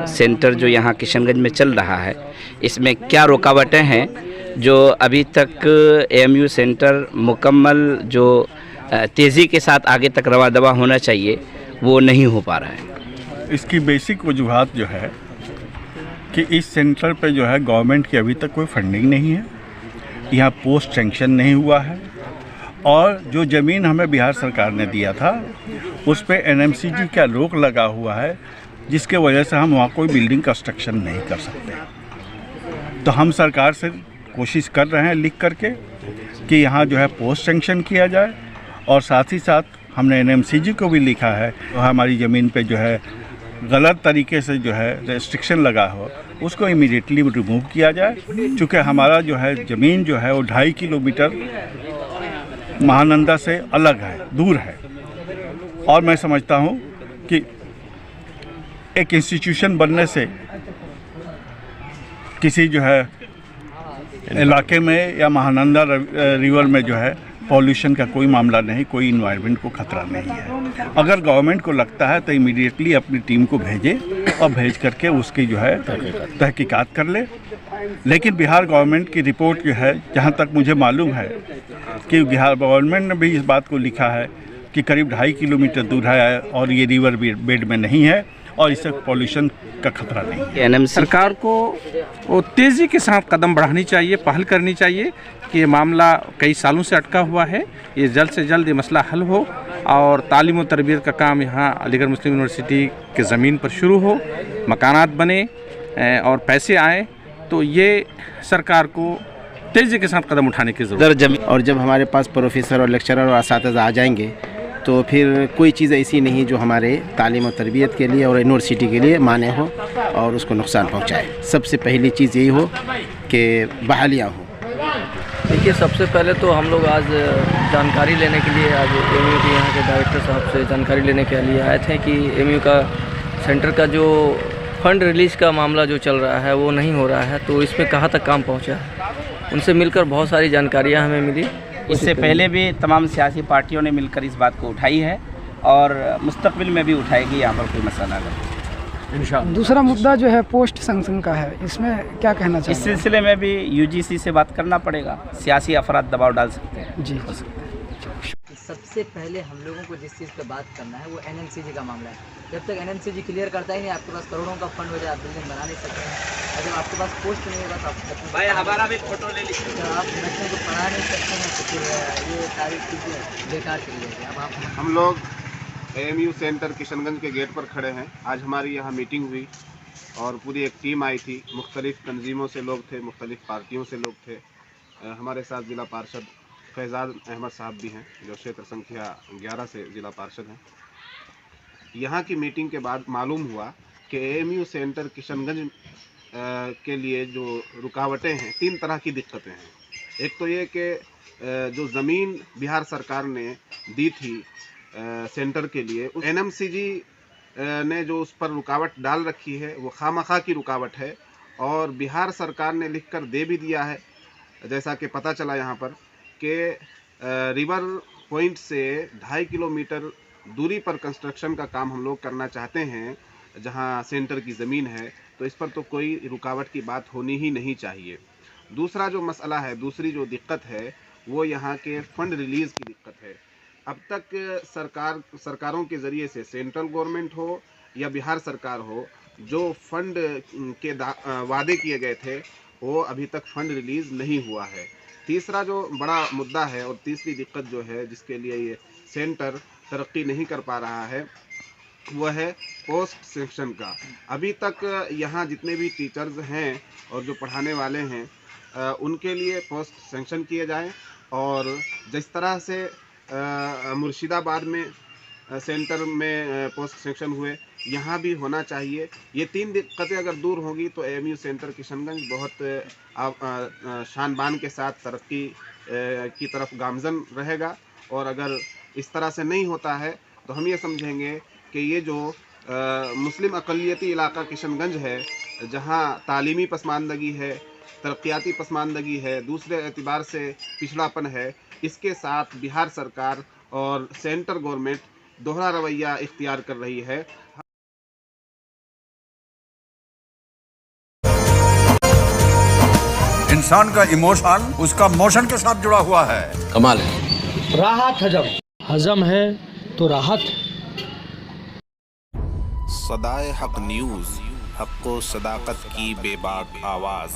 Centre जो यहाँ किशनगंज में चल रहा है, इसमें क्या रुकावटें हैं जो अभी तक एएमयू सेंटर मुकम्मल जो तेज़ी के साथ आगे तक रवा दवा होना चाहिए वो नहीं हो पा रहा है। इसकी बेसिक वजूहात जो है कि इस सेंटर पे जो है गवर्नमेंट की अभी तक कोई फंडिंग नहीं है, यहाँ पोस्ट सेंक्शन नहीं हुआ है, और जो ज़मीन हमें बिहार सरकार ने दिया था उस पे एनएमसीजी का रोक लगा हुआ है, जिसके वजह से हम वहाँ कोई बिल्डिंग कंस्ट्रक्शन नहीं कर सकते। तो हम सरकार से कोशिश कर रहे हैं लिख करके कि यहाँ जो है पोस्ट सेंक्शन किया जाए, और साथ ही साथ हमने एनएमसीजी को भी लिखा है तो हमारी ज़मीन पे जो है गलत तरीके से जो है रेस्ट्रिक्शन लगा हो उसको इमीडिएटली रिमूव किया जाए। चूँकि हमारा जो है ज़मीन जो है वो 2.5 किलोमीटर महानंदा से अलग है, दूर है, और मैं समझता हूँ कि एक इंस्टीट्यूशन बनने से किसी जो है इलाके में या महानंदा रिवर में जो है पॉल्यूशन का कोई मामला नहीं, कोई इन्वायरमेंट को खतरा नहीं है। अगर गवर्नमेंट को लगता है तो इमीडिएटली अपनी टीम को भेजे और भेज करके उसकी जो है तहकीकात कर ले। लेकिन बिहार गवर्नमेंट की रिपोर्ट जो है, जहाँ तक मुझे मालूम है कि बिहार गवर्नमेंट ने भी इस बात को लिखा है कि करीब 2.5 किलोमीटर दूर है और ये रिवर बेड में नहीं है और इससे पॉल्यूशन का खतरा नहीं है। एनएमसी सरकार को वो तेज़ी के साथ कदम बढ़ानी चाहिए, पहल करनी चाहिए कि ये मामला कई सालों से अटका हुआ है, ये जल्द से जल्द ये मसला हल हो और तालीम और तरबियत का काम यहाँ अलीगढ़ मुस्लिम यूनिवर्सिटी के ज़मीन पर शुरू हो, मकानात बने और पैसे आए, तो ये सरकार को तेज़ी के साथ कदम उठाने की ज़रूरत है। और जब हमारे पास प्रोफेसर और लेक्चरर और असातिज़ा आ जाएंगे तो फिर कोई चीज़ ऐसी नहीं जो हमारे तालीम और तरबियत के लिए और यूनिवर्सिटी के लिए माने हो और उसको नुकसान पहुंचाए। सबसे पहली चीज़ यही हो कि बहालियाँ हो। देखिए, सबसे पहले तो हम लोग आज जानकारी लेने के लिए आज एएमयू के यहाँ के डायरेक्टर साहब से जानकारी लेने के लिए आए थे कि एएमयू का सेंटर का जो फंड रिलीज़ का मामला जो चल रहा है वो नहीं हो रहा है, तो इसमें कहाँ तक काम पहुँचा है। उनसे मिलकर बहुत सारी जानकारियाँ हमें मिली। इससे पहले भी तमाम सियासी पार्टियों ने मिलकर इस बात को उठाई है और मुस्तकबिल में भी उठाएगी, यहाँ पर कोई मसला अगर। दूसरा मुद्दा जो है पोस्ट सेंक्शन का है, इसमें क्या कहना चाहिए? इस सिलसिले में भी यूजीसी से बात करना पड़ेगा, सियासी अफराद दबाव डाल सकते हैं। जी, सबसे पहले हम लोगों को जिस चीज़ पे बात करना है वो एनएमसीजी का मामला है। जब तक एनएमसीजी क्लियर करता ही नहीं, आपके पास करोड़ों का फंड हो जाए, आप बिल्डिंग बना नहीं सकते हैं। और जब आपके पास पोस्ट नहीं होगा तो आप भाई हमारा भी फोटो ले लीजिए, तो आप बच्चों को पढ़ा नहीं सकते हैं, तो फिर ये सारी चीज़ें बेकार चली जाएगी। अब आप हम लोग एएमयू सेंटर किशनगंज के गेट पर खड़े हैं। आज हमारी यहाँ मीटिंग हुई और पूरी एक टीम आई थी, मुख्तलिफ़ तंजीमों से लोग थे, मुख्तलिफ़ पार्टियों से लोग थे। हमारे साथ ज़िला पार्षद फैज़ाद अहमद साहब भी हैं, जो क्षेत्र संख्या 11 से ज़िला पार्षद हैं। यहाँ की मीटिंग के बाद मालूम हुआ कि एएमयू सेंटर किशनगंज के लिए जो रुकावटें हैं, 3 तरह की दिक्कतें हैं। एक तो ये कि जो ज़मीन बिहार सरकार ने दी थी सेंटर के लिए, एनएमसीजी ने जो उस पर रुकावट डाल रखी है वो खामखा की रुकावट है, और बिहार सरकार ने लिखकर दे भी दिया है, जैसा कि पता चला यहाँ पर कि रिवर पॉइंट से 2.5 किलोमीटर दूरी पर कंस्ट्रक्शन का काम हम लोग करना चाहते हैं जहाँ सेंटर की ज़मीन है, तो इस पर तो कोई रुकावट की बात होनी ही नहीं चाहिए। दूसरा जो मसला है, दूसरी जो दिक्कत है वो यहाँ के फ़ंड रिलीज़ की दिक्कत है। अब तक सरकारों के ज़रिए से, सेंट्रल गवर्नमेंट हो या बिहार सरकार हो, जो फंड के वादे किए गए थे वो अभी तक फ़ंड रिलीज़ नहीं हुआ है। तीसरा जो बड़ा मुद्दा है और तीसरी दिक्कत जो है जिसके लिए ये सेंटर तरक्की नहीं कर पा रहा है वो है पोस्ट सेक्शन का। अभी तक यहाँ जितने भी टीचर्स हैं और जो पढ़ाने वाले हैं उनके लिए पोस्ट सेंक्शन किए जाएं, और जिस तरह से मुर्शिदाबाद में सेंटर में पोस्ट सेक्शन हुए, यहाँ भी होना चाहिए। ये 3 दिक्कतें अगर दूर होंगी तो एएमयू सेंटर किशनगंज बहुत शान बान के साथ तरक्की की तरफ गामजन रहेगा। और अगर इस तरह से नहीं होता है तो हम ये समझेंगे कि ये जो मुस्लिम अक़लियती इलाका किशनगंज है, जहाँ तालीमी पसमानदगी है, तरक्याती पसमानदगी है, दूसरे एतबार से पिछड़ापन है, इसके साथ बिहार सरकार और सेंटर गवर्नमेंट दोहरा रवैया इख्तियार कर रही है। इंसान का इमोशन उसका मोशन के साथ जुड़ा हुआ है। कमाल है। राहत हजम है तो राहत। सदाए हक न्यूज़, हक व सदाकत की बेबाक आवाज़।